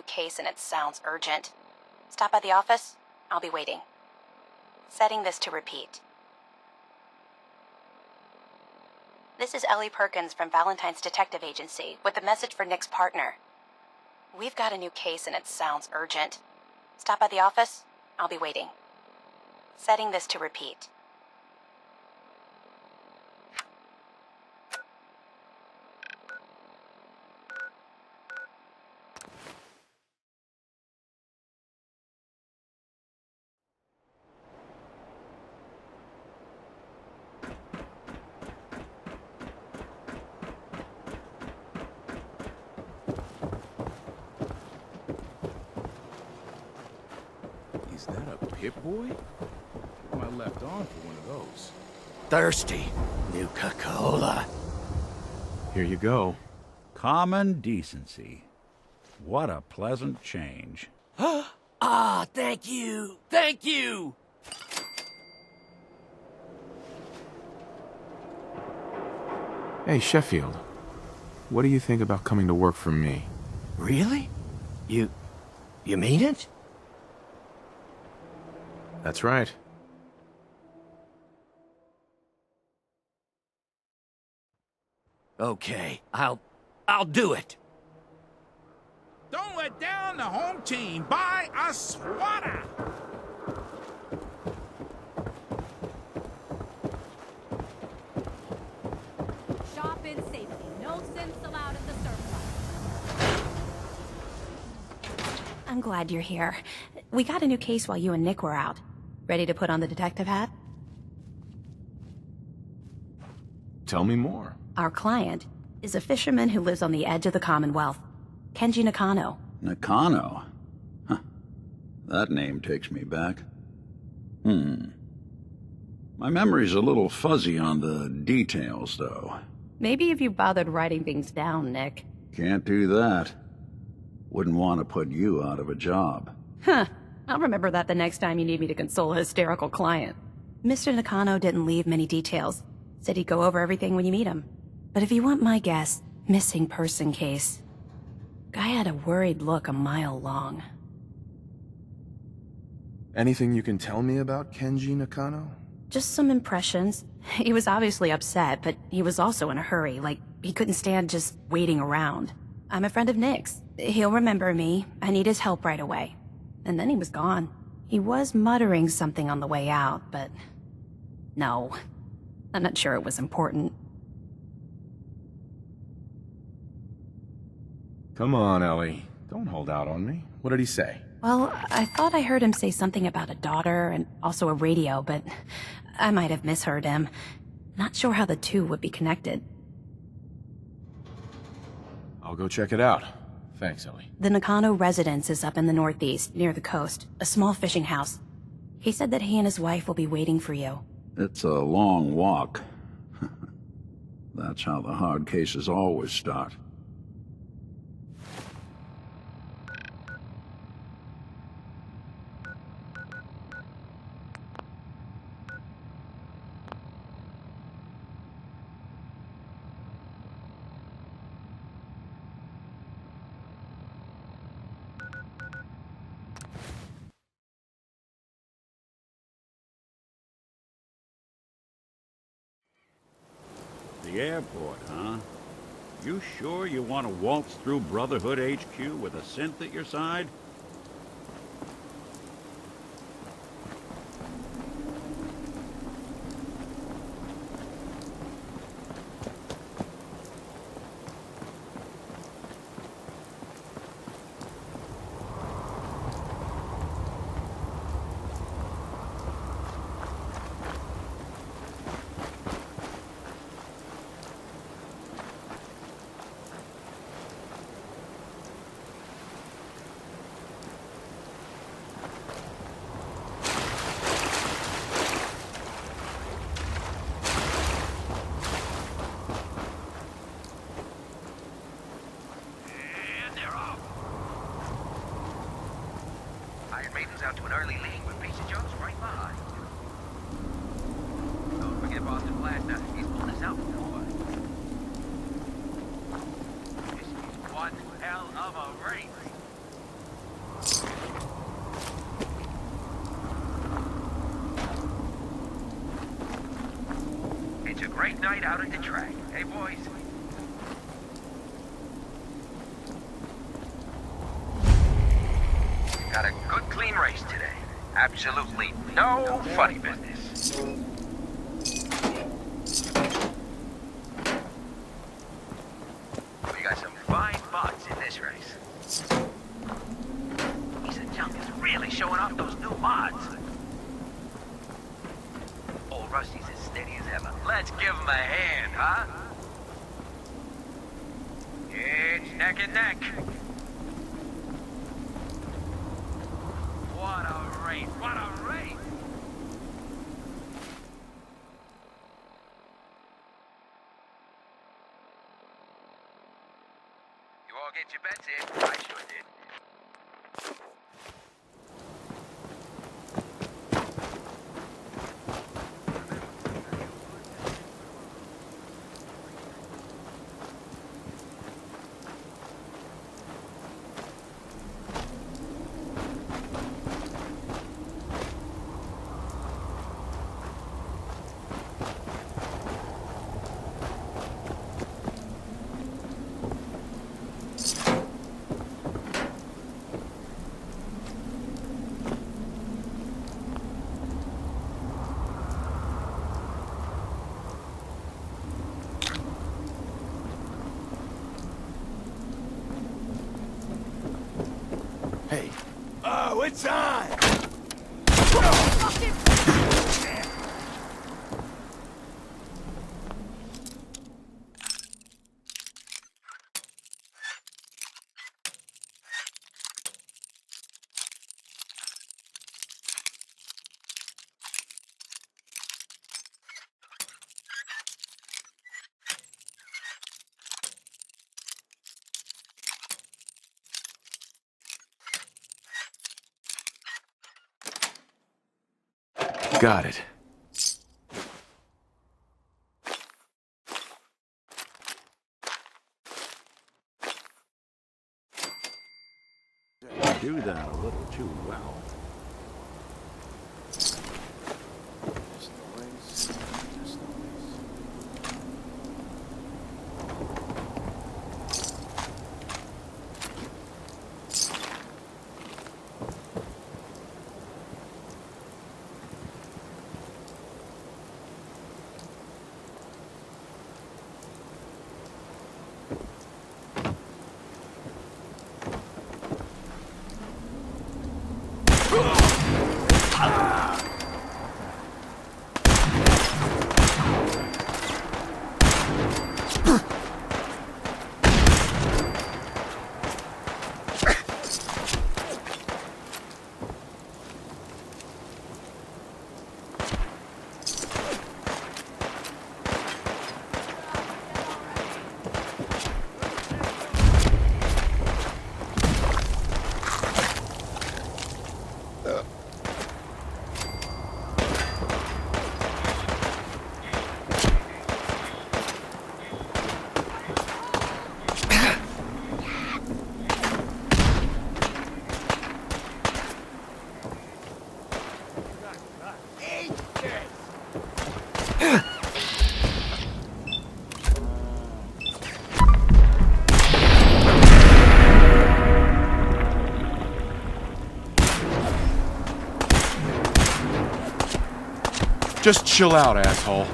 new case and it sounds urgent. Stop by the office. I'll be waiting. Setting this to repeat. This is Ellie Perkins from Valentine's Detective Agency with a message for Nick's partner. We've got a new case and it sounds urgent. Stop by the office. I'll be waiting. Setting this to repeat. Is that a Pip-Boy? I left on for one of those. Thirsty. Nuka-Cola. Here you go. Common decency. What a pleasant change. Ah, thank you. Thank you. Hey, Sheffield. What do you think about coming to work for me? Really? You mean it? That's right. Okay, I'll do it. Don't let down the home team. Buy a swatter. Shop in safety. No sins allowed at the surplus. I'm glad you're here. We got a new case while you and Nick were out. Ready to put on the detective hat? Tell me more. Our client is a fisherman who lives on the edge of the Commonwealth. Kenji Nakano. Nakano? Huh. That name takes me back. My memory's a little fuzzy on the details, though. Maybe if you bothered writing things down, Nick. Can't do that. Wouldn't want to put you out of a job. Huh. I'll remember that the next time you need me to console a hysterical client. Mr. Nakano didn't leave many details. Said he'd go over everything when you meet him. But if you want my guess, missing person case. Guy had a worried look a mile long. Anything you can tell me about Kenji Nakano? Just some impressions. He was obviously upset, but he was also in a hurry, like he couldn't stand just waiting around. I'm a friend of Nick's. He'll remember me. I need his help right away. And then he was gone. He was muttering something on the way out, but... no. I'm not sure it was important. Come on, Ellie. Don't hold out on me. What did he say? Well, I thought I heard him say something about a daughter and also a radio, but I might have misheard him. Not sure how the two would be connected. I'll go check it out. Thanks, Ellie. The Nakano residence is up in the northeast, near the coast. A small fishing house. He said that he and his wife will be waiting for you. It's a long walk. That's how the hard cases always start. The airport, huh? You sure you want to waltz through Brotherhood HQ with a synth at your side? Out to an early lead with Pizza Joe's right behind. Don't forget Boston Blaster. He's pulling us out before. This is one hell of a race. great night out at the track. Hey, boys? Got a good, clean race today. Absolutely no funny business. We got some fine mods in this race. Piece of junk is really showing off those new mods. Old Rusty's as steady as ever. Let's give him a hand, huh? It's neck and neck. What a race! What a race! You all get your bets in? I sure did. Hey, Oh, it's on! got it. Do that a little too well. Just chill out, asshole.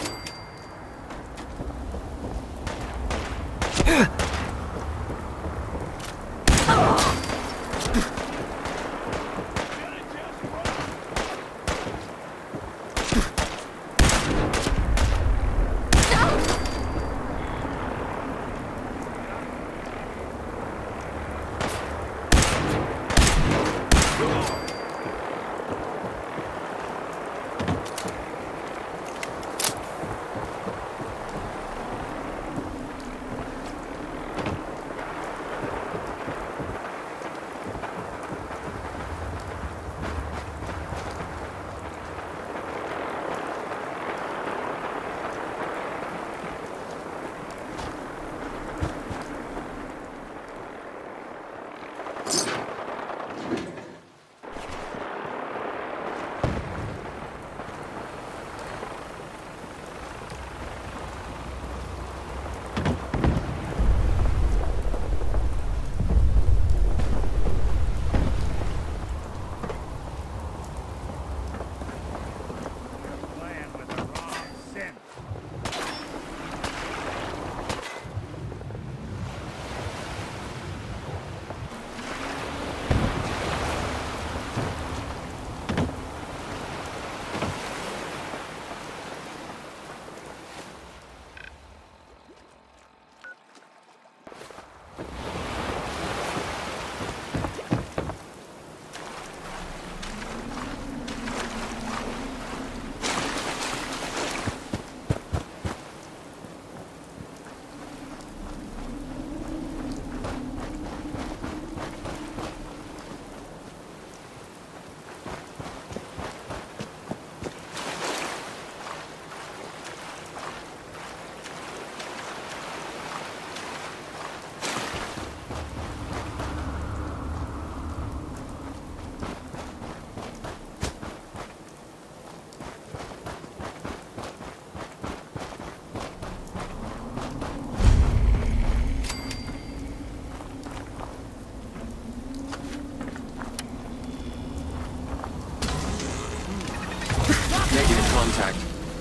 contact.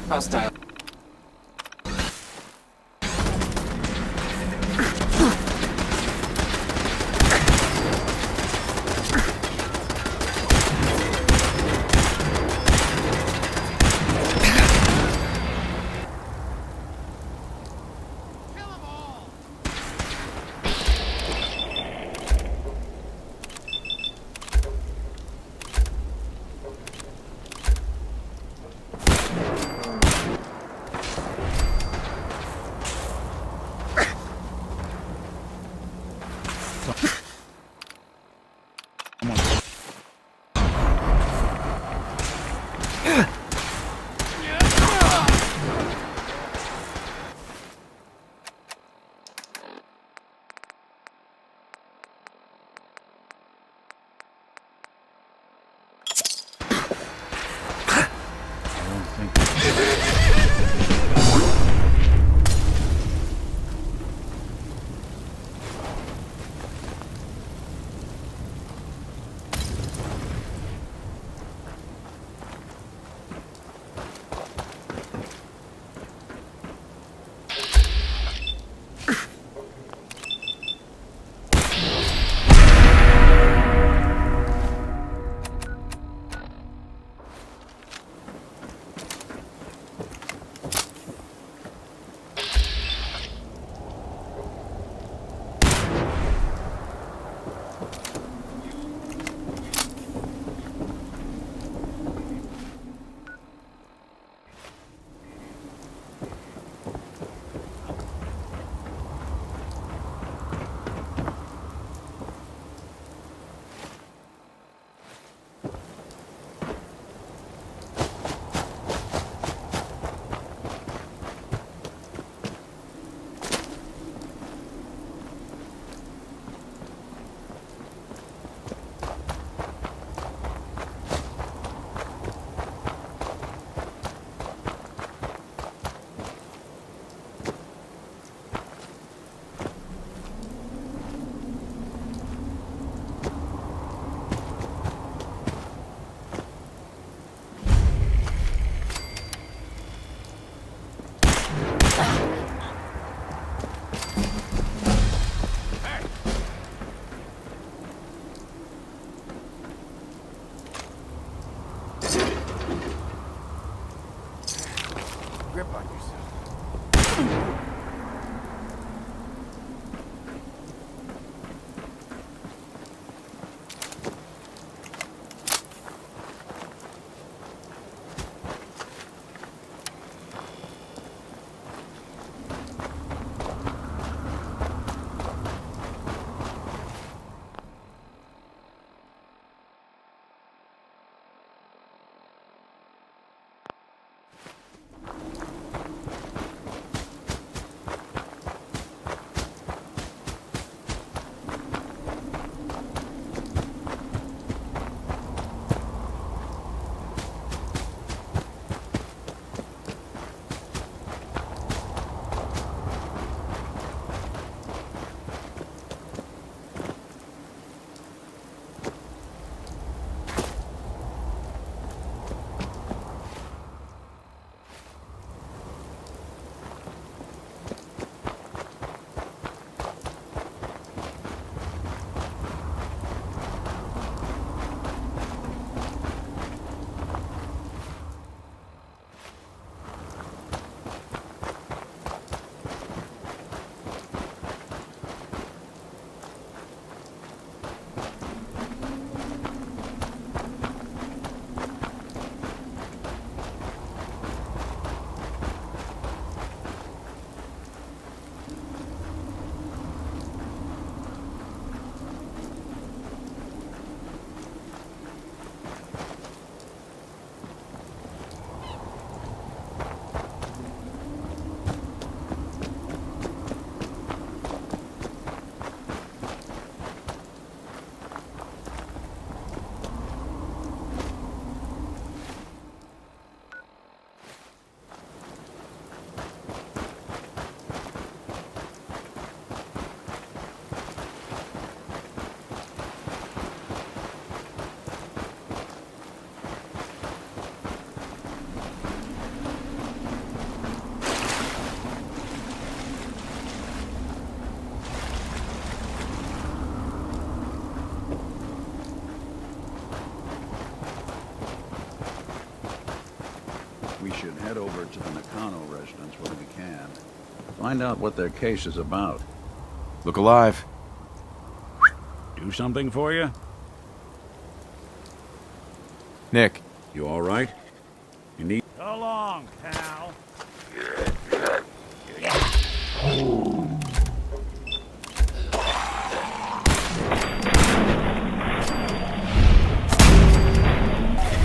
Hostile. Grip on yourself. We should head over to the Nakano residence when we can. Find out what their case is about. Look alive. Do something for you? Nick. You all right? You need... So long, pal.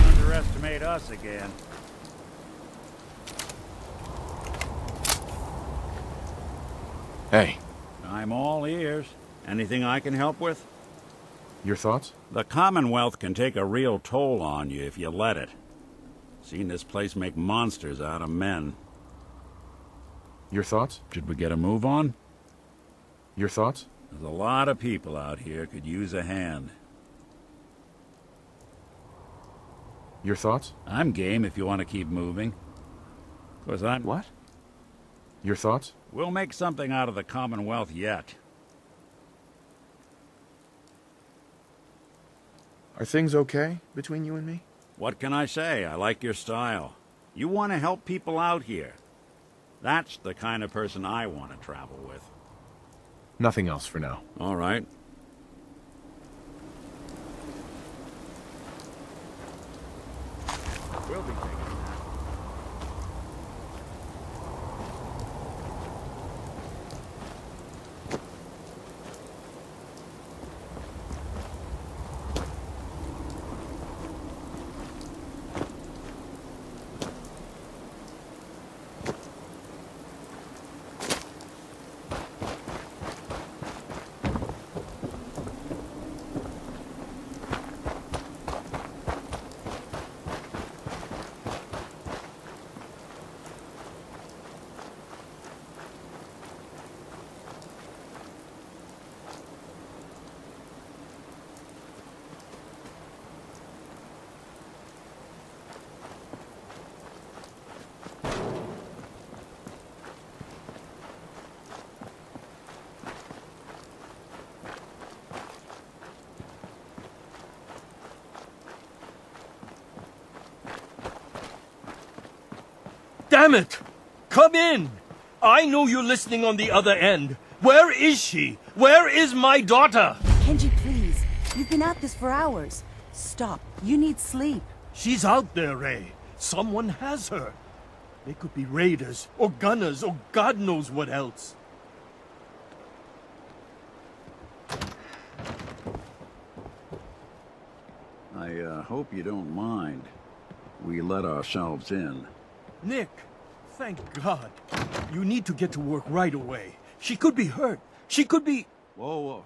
Underestimate us again. Hey, I'm all ears. Anything I can help with? your thoughts? The Commonwealth can take a real toll on you if you let it. Seen this place make monsters out of men. Your thoughts? Should we get a move on? Your thoughts? There's a lot of people out here could use a hand. Your thoughts? I'm game if you want to keep moving. Of course, I'm... What? Your thoughts? We'll make something out of the Commonwealth yet. Are things okay between you and me? What can I say? I like your style. You want to help people out here. That's the kind of person I want to travel with. Nothing else for now. All right. We'll be taking a nap. Damn it! Come in! I know you're listening on the other end. Where is she? Where is my daughter? Kenji, please. You've been at this for hours. Stop. You need sleep. She's out there, Ray. Someone has her. They could be raiders, or gunners, or God knows what else. I hope you don't mind. We let ourselves in. Nick, thank God. You need to get to work right away. She could be hurt. She could be... Whoa, whoa.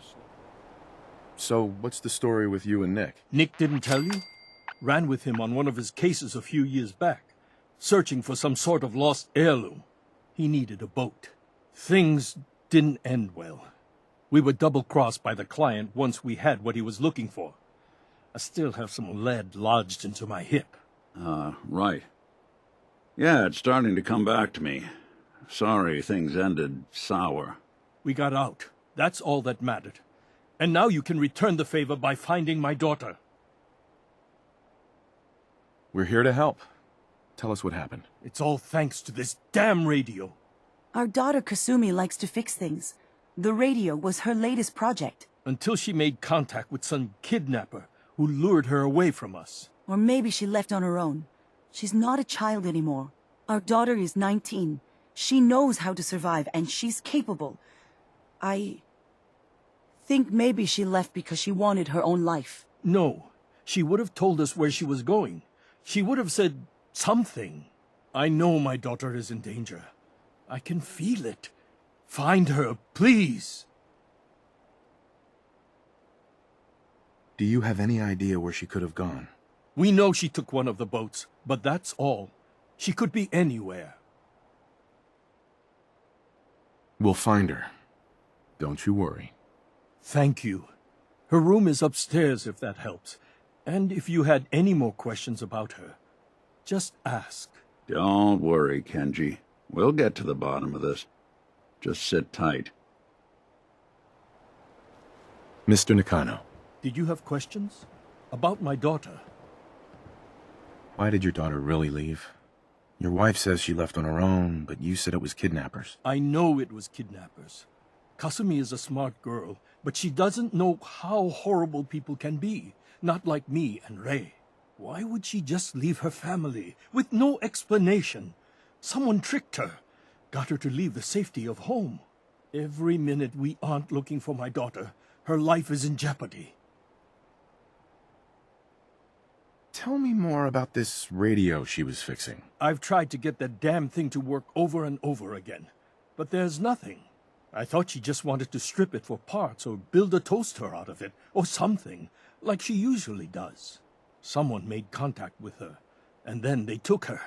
So, what's the story with you and Nick? Nick didn't tell you? Ran with him on one of his cases a few years back, searching for some sort of lost heirloom. He needed a boat. Things didn't end well. We were double-crossed by the client once we had what he was looking for. I still have some lead lodged into my hip. Right. Yeah, it's starting to come back to me. Sorry things ended sour. We got out. That's all that mattered. And now you can return the favor by finding my daughter. We're here to help. Tell us what happened. It's all thanks to this damn radio. Our daughter Kasumi likes to fix things. The radio was her latest project. Until she made contact with some kidnapper who lured her away from us. Or maybe she left on her own. She's not a child anymore. Our daughter is 19. She knows how to survive, and she's capable. I think maybe she left because she wanted her own life. No, she would have told us where she was going. She would have said something. I know my daughter is in danger. I can feel it. Find her, please. Do you have any idea where she could have gone? We know she took one of the boats, but that's all. She could be anywhere. We'll find her. Don't you worry. Thank you. Her room is upstairs if that helps. And if you had any more questions about her, just ask. Don't worry, Kenji. We'll get to the bottom of this. Just sit tight. Mr. Nakano. Did you have questions? About my daughter? Why did your daughter really leave? Your wife says she left on her own, but you said it was kidnappers. I know it was kidnappers. Kasumi is a smart girl, but she doesn't know how horrible people can be. Not like me and Ray. Why would she just leave her family with no explanation? Someone tricked her, got her to leave the safety of home. Every minute we aren't looking for my daughter, her life is in jeopardy. Tell me more about this radio she was fixing. I've tried to get that damn thing to work over and over again, but there's nothing. I thought she just wanted to strip it for parts or build a toaster out of it, or something, like she usually does. Someone made contact with her, and then they took her.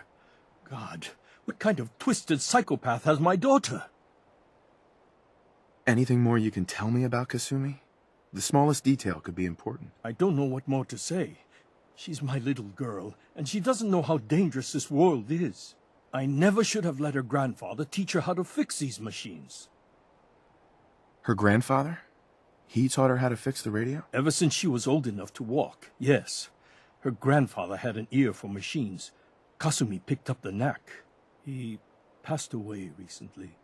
God, what kind of twisted psychopath has my daughter? Anything more you can tell me about Kasumi? The smallest detail could be important. I don't know what more to say. She's my little girl, and she doesn't know how dangerous this world is. I never should have let her grandfather teach her how to fix these machines. Her grandfather? He taught her how to fix the radio? Ever since she was old enough to walk, yes. Her grandfather had an ear for machines. Kasumi picked up the knack. He passed away recently.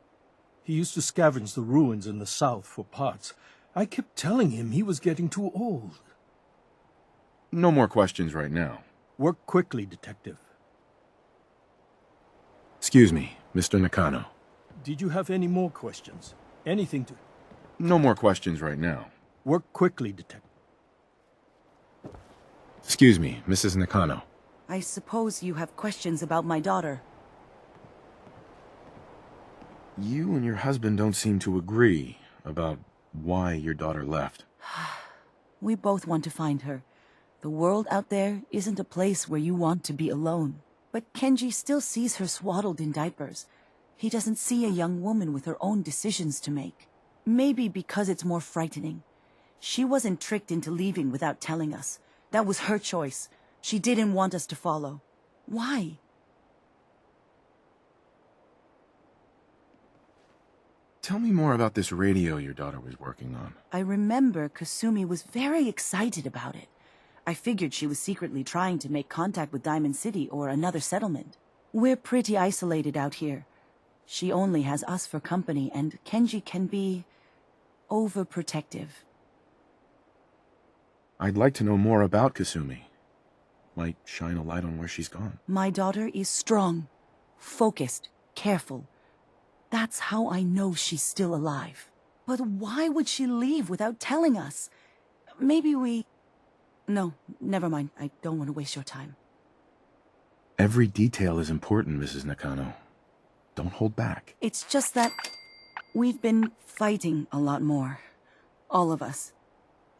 He used to scavenge the ruins in the south for parts. I kept telling him he was getting too old. No more questions right now. Work quickly, Detective. Excuse me, Mr. Nakano. Did you have any more questions? Anything to... No more questions right now. Work quickly, Detective. Excuse me, Mrs. Nakano. I suppose you have questions about my daughter. You and your husband don't seem to agree about why your daughter left. We both want to find her. The world out there isn't a place where you want to be alone. But Kenji still sees her swaddled in diapers. He doesn't see a young woman with her own decisions to make. Maybe because it's more frightening. She wasn't tricked into leaving without telling us. That was her choice. She didn't want us to follow. Why? Tell me more about this radio your daughter was working on. I remember Kasumi was very excited about it. I figured she was secretly trying to make contact with Diamond City or another settlement. We're pretty isolated out here. She only has us for company, and Kenji can be overprotective. I'd like to know more about Kasumi. Might shine a light on where she's gone. My daughter is strong, focused, careful. That's how I know she's still alive. But why would she leave without telling us? Maybe we... No, never mind. I don't want to waste your time. Every detail is important, Mrs. Nakano. Don't hold back. It's just that we've been fighting a lot more. All of us.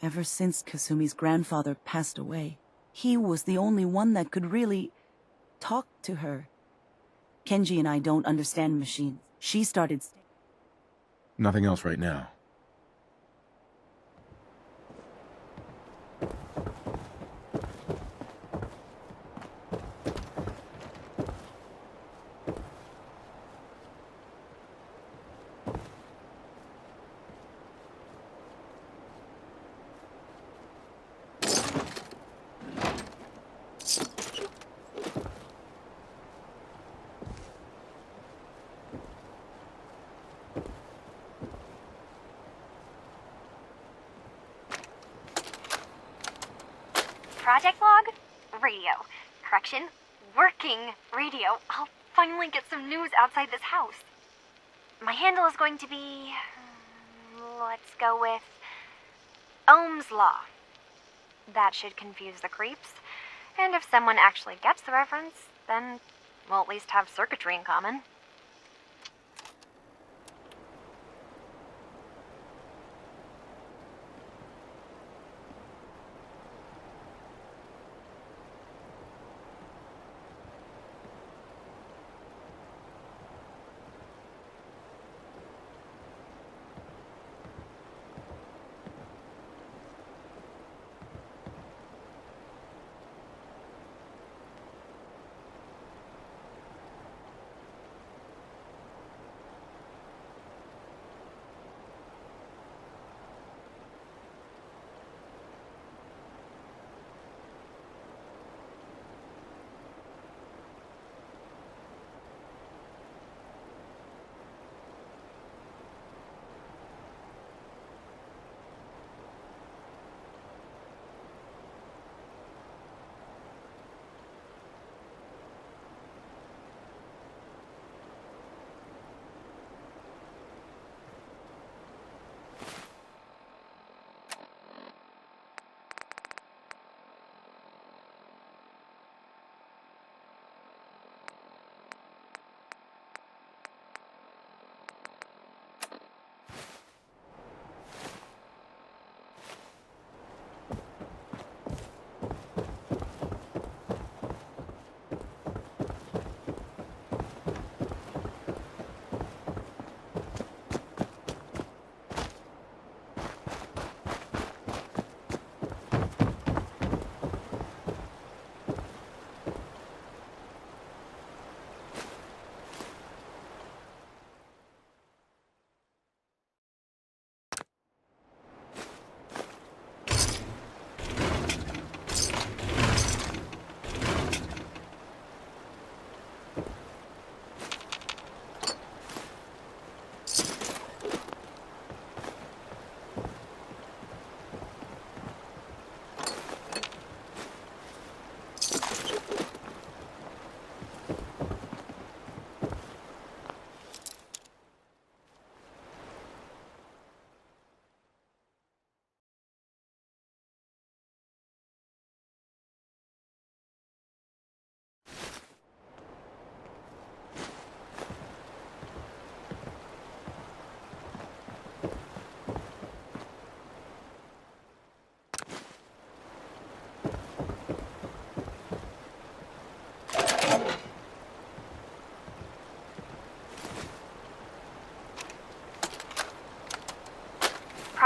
Ever since Kasumi's grandfather passed away. He was the only one that could really talk to her. Kenji and I don't understand machines. She started... Nothing else right now. Project log? Radio. Correction, working radio. I'll finally get some news outside this house. My handle is going to be... let's go with... Ohm's Law. That should confuse the creeps. And if someone actually gets the reference, then we'll at least have circuitry in common.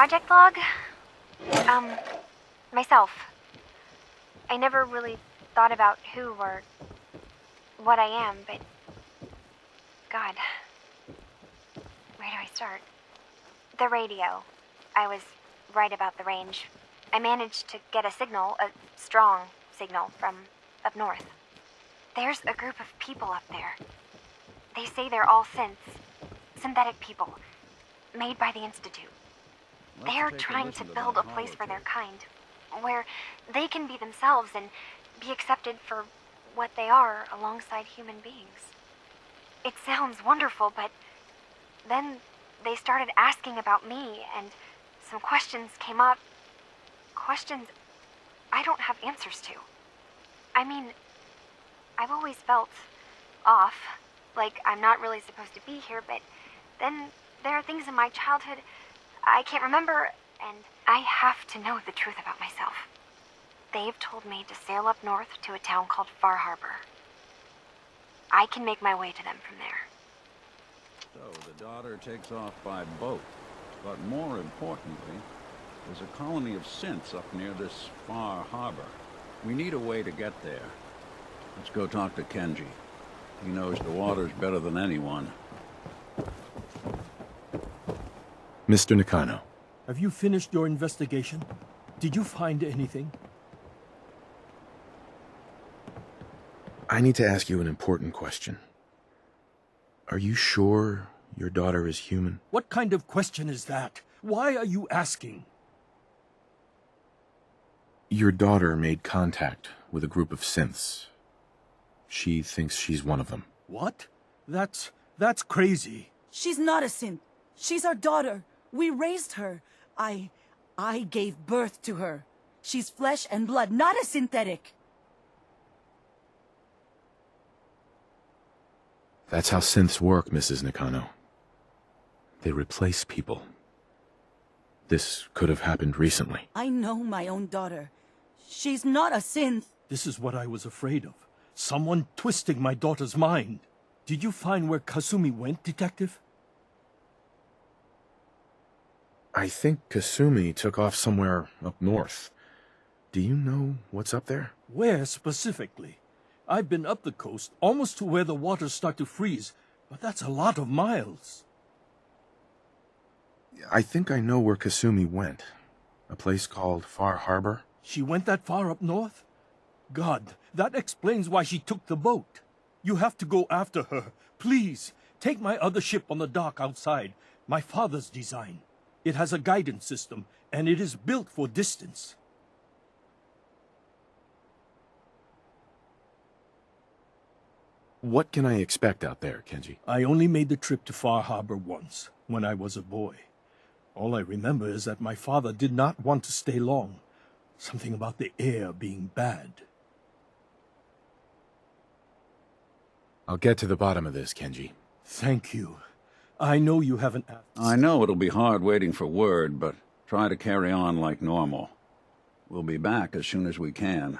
project log? Myself. I never really thought about who or what I am, but... God. Where do I start? The radio. I was right about the range. I managed to get a signal, a strong signal, from up north. There's a group of people up there. They say they're all synths. Synthetic people. Made by the Institute. They're trying to build a place for their kind, where they can be themselves and be accepted for what they are alongside human beings. It sounds wonderful, but then they started asking about me, and some questions came up. Questions I don't have answers to. I mean, I've always felt off, like I'm not really supposed to be here, but then there are things in my childhood I can't remember, and I have to know the truth about myself. They've told me to sail up north to a town called Far Harbor. I can make my way to them from there. So the daughter takes off by boat. But more importantly, there's a colony of synths up near this Far Harbor. We need a way to get there. Let's go talk to Kenji. He knows the waters better than anyone. Mr. Nakano. Have you finished your investigation? Did you find anything? I need to ask you an important question. Are you sure your daughter is human? What kind of question is that? Why are you asking? Your daughter made contact with a group of synths. She thinks she's one of them. What? That's crazy. She's not a synth. She's our daughter. We raised her. I gave birth to her. She's flesh and blood, not a synthetic. That's how synths work, Mrs. Nakano. They replace people. This could have happened recently. I know my own daughter. She's not a synth. This is what I was afraid of. Someone twisting my daughter's mind. Did you find where Kasumi went, Detective? I think Kasumi took off somewhere up north. Do you know what's up there? Where specifically? I've been up the coast, almost to where the waters start to freeze, but that's a lot of miles. I think I know where Kasumi went. A place called Far Harbor. She went that far up north? God, that explains why she took the boat. You have to go after her. Please, take my other ship on the dock outside. My father's design. It has a guidance system, and it is built for distance. What can I expect out there, Kenji? I only made the trip to Far Harbor once, when I was a boy. All I remember is that my father did not want to stay long. Something about the air being bad. I'll get to the bottom of this, Kenji. Thank you. I know you haven't asked. I know it'll be hard waiting for word, but try to carry on like normal. We'll be back as soon as we can.